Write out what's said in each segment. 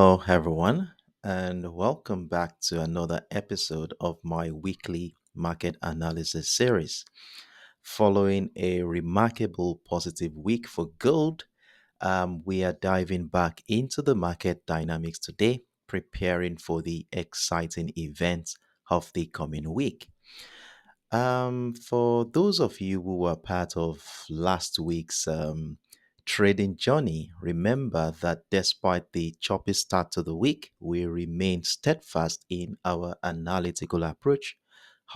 Hello, everyone, and welcome back to another episode of my weekly market analysis series. Following a remarkable positive week for gold, we are diving back into the market dynamics today, preparing for the exciting events of the coming week. For those of you who were part of last week's trading journey, remember that despite the choppy start to the week, we remain steadfast in our analytical approach,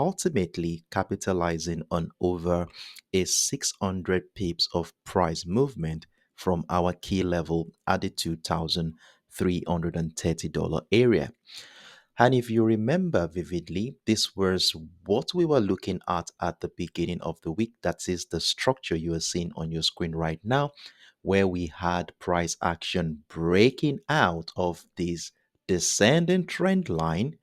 ultimately capitalizing on over a 600 pips of price movement from our key level at the $2,330 area. And if you remember vividly, this was what we were looking at the beginning of the week. That is the structure you are seeing on your screen right now, where we had price action breaking out of this descending trend line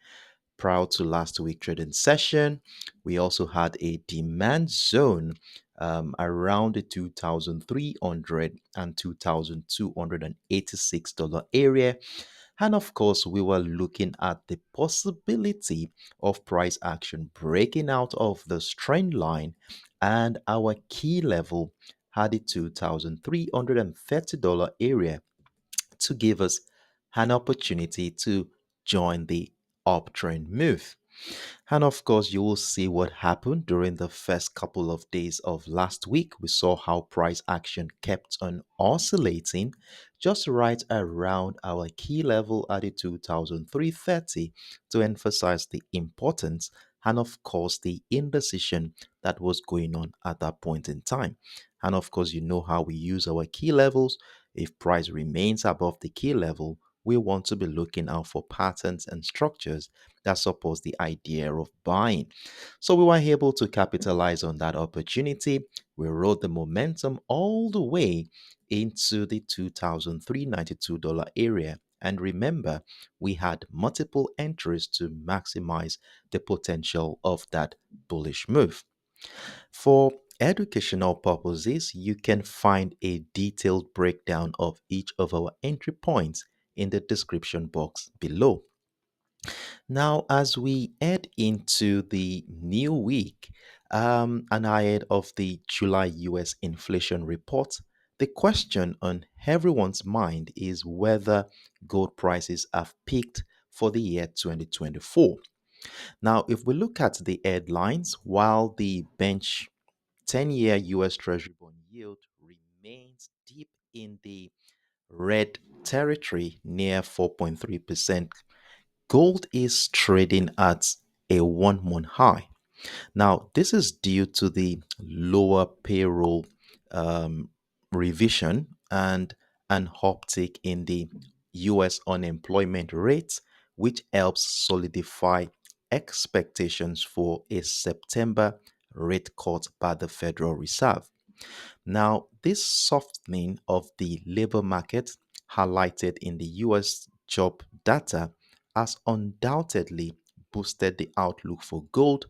prior to last week trading session. We also had a demand zone around the 2,300 and $2,286 area. And of course, we were looking at the possibility of price action breaking out of the trend line and our key level had the $2,330 area to give us an opportunity to join the uptrend move. And of course, you will see what happened during the first couple of days of last week. We saw how price action kept on oscillating just right around our key level at the 2,330 to emphasize the importance and, of course, the indecision that was going on at that point in time. And of course, you know how we use our key levels. If price remains above the key level, we want to be looking out for patterns and structures that supports the idea of buying. So we were able to capitalize on that opportunity. We rode the momentum all the way into the $2,392 area. And remember, we had multiple entries to maximize the potential of that bullish move. For educational purposes, you can find a detailed breakdown of each of our entry points in the description box below. Now, as we head into the new week and ahead of the July US inflation report, the question on everyone's mind is whether gold prices have peaked for the year 2024. Now, if we look at the headlines, while the bench 10-year US Treasury bond yield remains deep in the red territory near 4.3%, gold is trading at a 1 month high. Now, this is due to the lower payroll um, revision and an uptick in the US unemployment rate, which helps solidify expectations for a September rate cut by the Federal Reserve. Now, this softening of the labor market highlighted in the US job data has undoubtedly boosted the outlook for gold,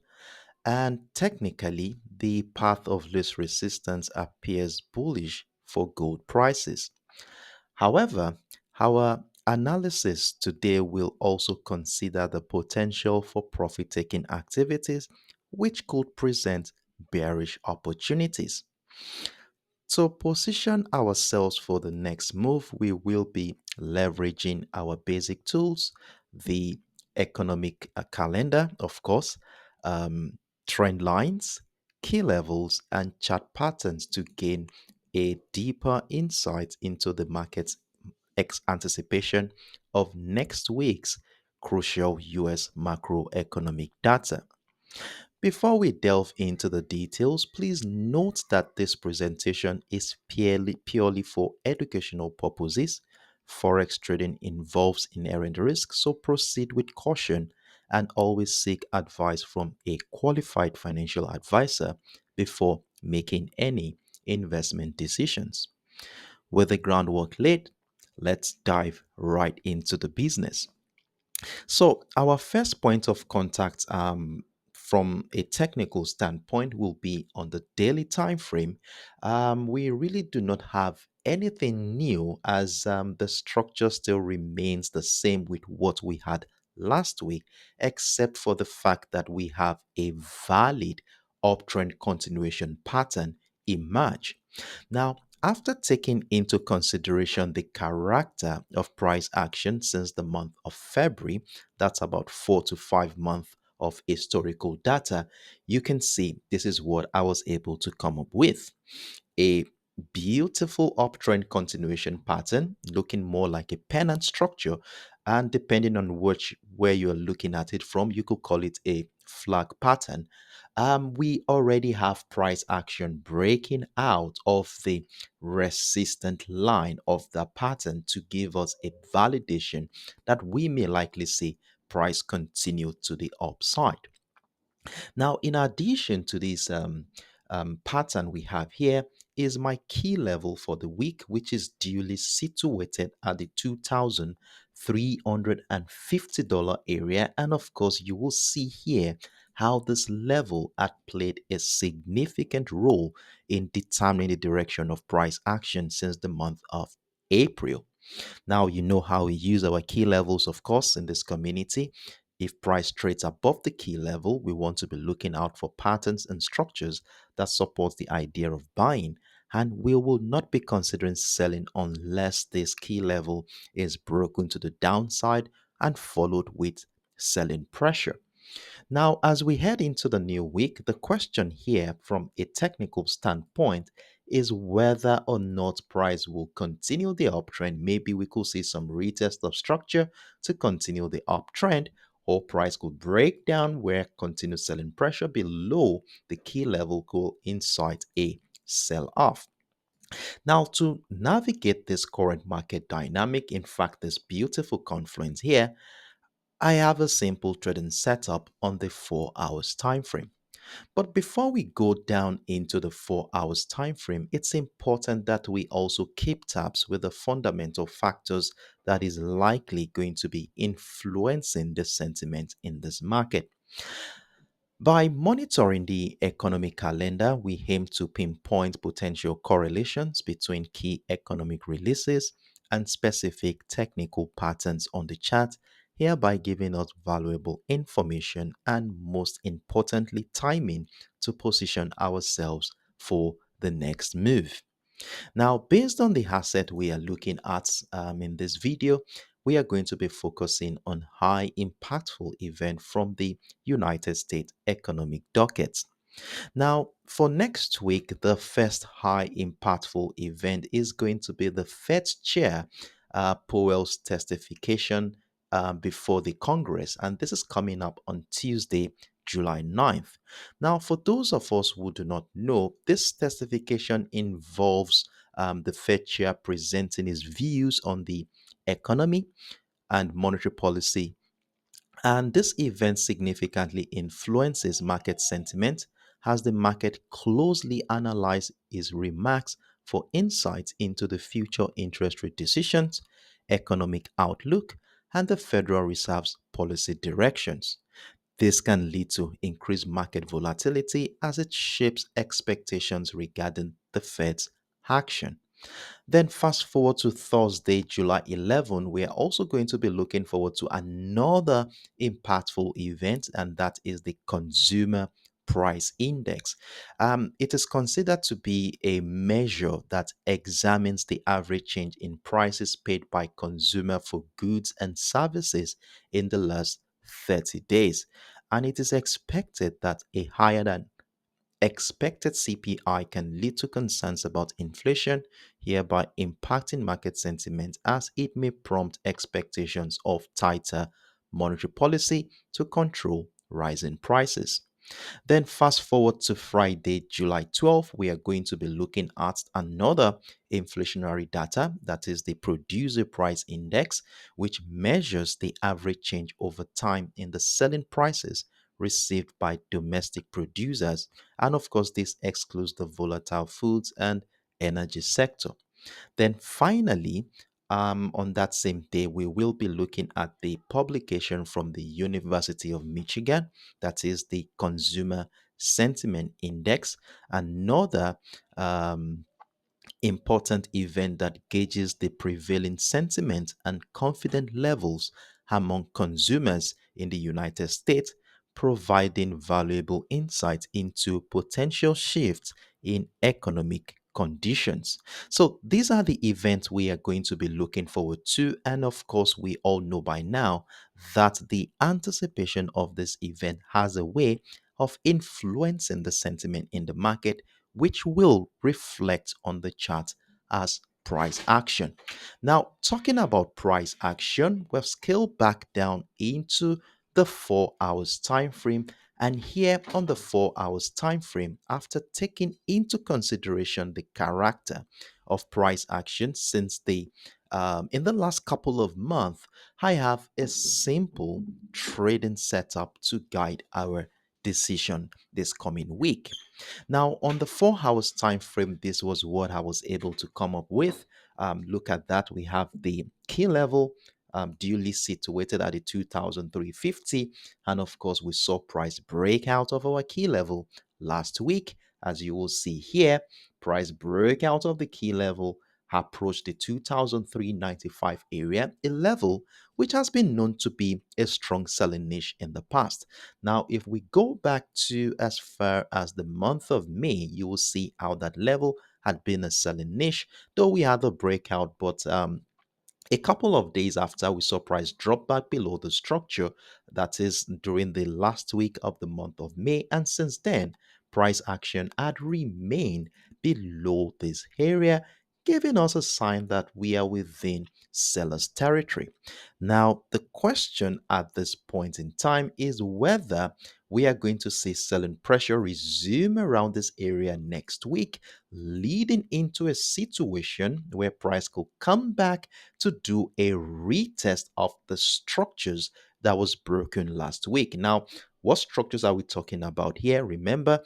and technically, the path of least resistance appears bullish for gold prices. However, our analysis today will also consider the potential for profit taking activities, which could present bearish opportunities. To position ourselves for the next move, we will be leveraging our basic tools, the economic calendar, of course, um, trend lines, key levels, and chart patterns to gain a deeper insight into the market's anticipation of next week's crucial US macroeconomic data. Before we delve into the details, please note that this presentation is purely for educational purposes. Forex trading involves inherent risk, so proceed with caution and always seek advice from a qualified financial advisor before making any investment decisions. With the groundwork laid, let's dive right into the business. So, our first point of contact from a technical standpoint will be on the daily time frame. We really do not have anything new as the structure still remains the same with what we had last week, except for the fact that we have a valid uptrend continuation pattern emerge. Now, after taking into consideration the character of price action since the month of February, that's about 4 to 5 months of historical data, you can see this is what I was able to come up with. A beautiful uptrend continuation pattern looking more like a pennant structure, and depending on which where you're looking at it from, you could call it a flag pattern. We already have price action breaking out of the resistant line of the pattern to give us a validation that we may likely see price continue to the upside. Now, in addition to this pattern we have here, is my key level for the week, which is duly situated at the $2,350 area. And of course, you will see here how this level had played a significant role in determining the direction of price action since the month of April. Now, you know how we use our key levels, of course, in this community. If price trades above the key level, we want to be looking out for patterns and structures that support the idea of buying. And we will not be considering selling unless this key level is broken to the downside and followed with selling pressure. Now, as we head into the new week, the question here from a technical standpoint is whether or not price will continue the uptrend. Maybe we could see some retest of structure to continue the uptrend, or price could break down where continued selling pressure below the key level could incite a sell off. Now, to navigate this current market dynamic, in fact, this beautiful confluence here, I have a simple trading setup on the 4 hours time frame. But before we go down into the 4 hours time frame, it's important that we also keep tabs with the fundamental factors that is likely going to be influencing the sentiment in this market. By monitoring the economic calendar, we aim to pinpoint potential correlations between key economic releases and specific technical patterns on the chart, hereby giving us valuable information and, most importantly, timing to position ourselves for the next move. Now, based on the asset we are looking at in this video, we are going to be focusing on high impactful event from the United States economic docket. Now, for next week, the first high impactful event is going to be the Fed chair Powell's testification before the Congress, and this is coming up on Tuesday, July 9th. Now, for those of us who do not know, this testification involves the Fed chair presenting his views on the economy and monetary policy, and this event significantly influences market sentiment as the market closely analyzes his remarks for insights into the future interest rate decisions, economic outlook, and the Federal Reserve's policy directions. This can lead to increased market volatility as it shapes expectations regarding the Fed's action. Then fast forward to Thursday, July 11, we are also going to be looking forward to another impactful event, and that is the Consumer Price Index. It is considered to be a measure that examines the average change in prices paid by consumer for goods and services in the last 30 days. And it is expected that a higher than expected CPI can lead to concerns about inflation, hereby impacting market sentiment as it may prompt expectations of tighter monetary policy to control rising prices. Then, fast forward to Friday, July 12th, we are going to be looking at another inflationary data, that is the Producer Price Index, which measures the average change over time in the selling prices received by domestic producers. And of course, this excludes the volatile foods and energy sector. Then finally, on that same day, we will be looking at the publication from the University of Michigan, that is the Consumer Sentiment Index, another um, important event that gauges the prevailing sentiment and confidence levels among consumers in the United States, providing valuable insight into potential shifts in economic conditions. So, these are the events we are going to be looking forward to. And of course, we all know by now that the anticipation of this event has a way of influencing the sentiment in the market, which will reflect on the chart as price action. Now, talking about price action, we've scaled back down into the 4 hours time frame. And here on the 4 hours time frame, after taking into consideration the character of price action since the in the last couple of months, I have a simple trading setup to guide our decision this coming week. Now, on the 4 hours time frame, this was what I was able to come up with. Look at that. We have the key level duly situated at the 2,350. And of course, we saw price break out of our key level last week. As you will see here, price break out of the key level, approached the 2,395 area, a level which has been known to be a strong selling niche in the past. Now, if we go back to as far as the month of May, you will see how that level had been a selling niche, though we had a breakout, but a couple of days after, we saw price drop back below the structure, that is during the last week of the month of May, and since then, price action had remained below this area, giving us a sign that we are within seller's territory. Now, the question at this point in time is whether we are going to see selling pressure resume around this area next week, leading into a situation where price could come back to do a retest of the structures that was broken last week. Now, what structures are we talking about here? Remember,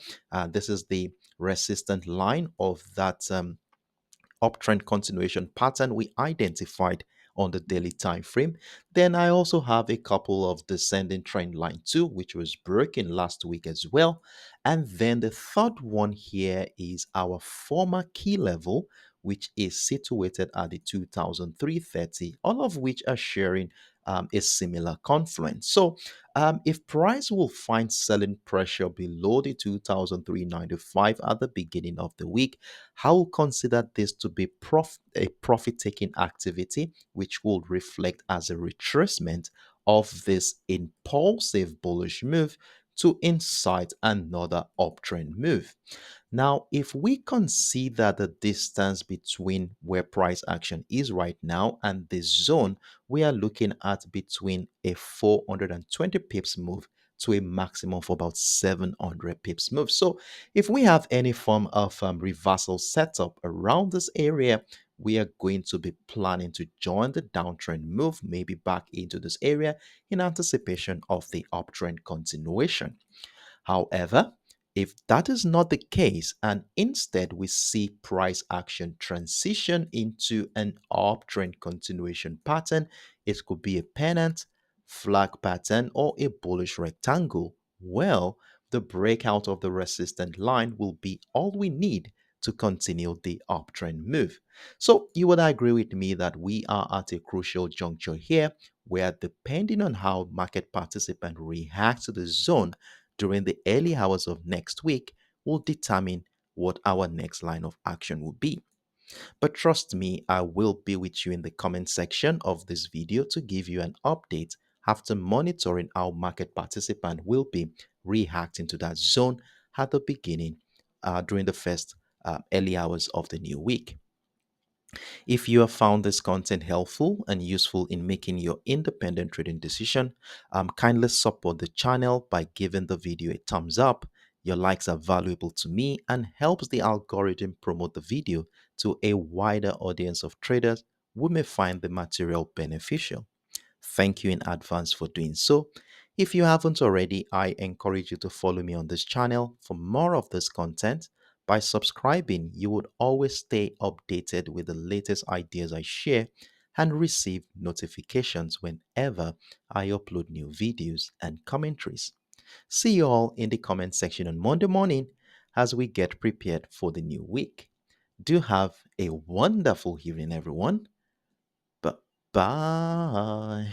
this is the resistant line of that uptrend continuation pattern we identified on the daily time frame. Then I also have a couple of descending trend line too, which was broken last week as well. And then the third one here is our former key level, which is situated at the 2,330, all of which are sharing a similar confluence. So if price will find selling pressure below the 2,395 at the beginning of the week, I will consider this to be a profit taking activity, which will reflect as a retracement of this impulsive bullish move to incite another uptrend move. Now, if we consider the distance between where price action is right now and the zone, we are looking at between a 420 pips move to a maximum of about 700 pips move. So, if we have any form of reversal setup around this area, we are going to be planning to join the downtrend move, maybe back into this area in anticipation of the uptrend continuation. However, if that is not the case, and instead we see price action transition into an uptrend continuation pattern, it could be a pennant, flag pattern, or a bullish rectangle. Well, the breakout of the resistant line will be all we need to continue the uptrend move. So, you would agree with me that we are at a crucial juncture here where, depending on how market participants react to the zone, during the early hours of next week will determine what our next line of action will be. But trust me, I will be with you in the comment section of this video to give you an update after monitoring how market participants will be reacting to that zone at the beginning during the first early hours of the new week. If you have found this content helpful and useful in making your independent trading decision, kindly support the channel by giving the video a thumbs up. Your likes are valuable to me and helps the algorithm promote the video to a wider audience of traders who may find the material beneficial. Thank you in advance for doing so. If you haven't already, I encourage you to follow me on this channel for more of this content. By subscribing, you would always stay updated with the latest ideas I share and receive notifications whenever I upload new videos and commentaries. See you all in the comment section on Monday morning as we get prepared for the new week. Do have a wonderful evening, everyone. But bye.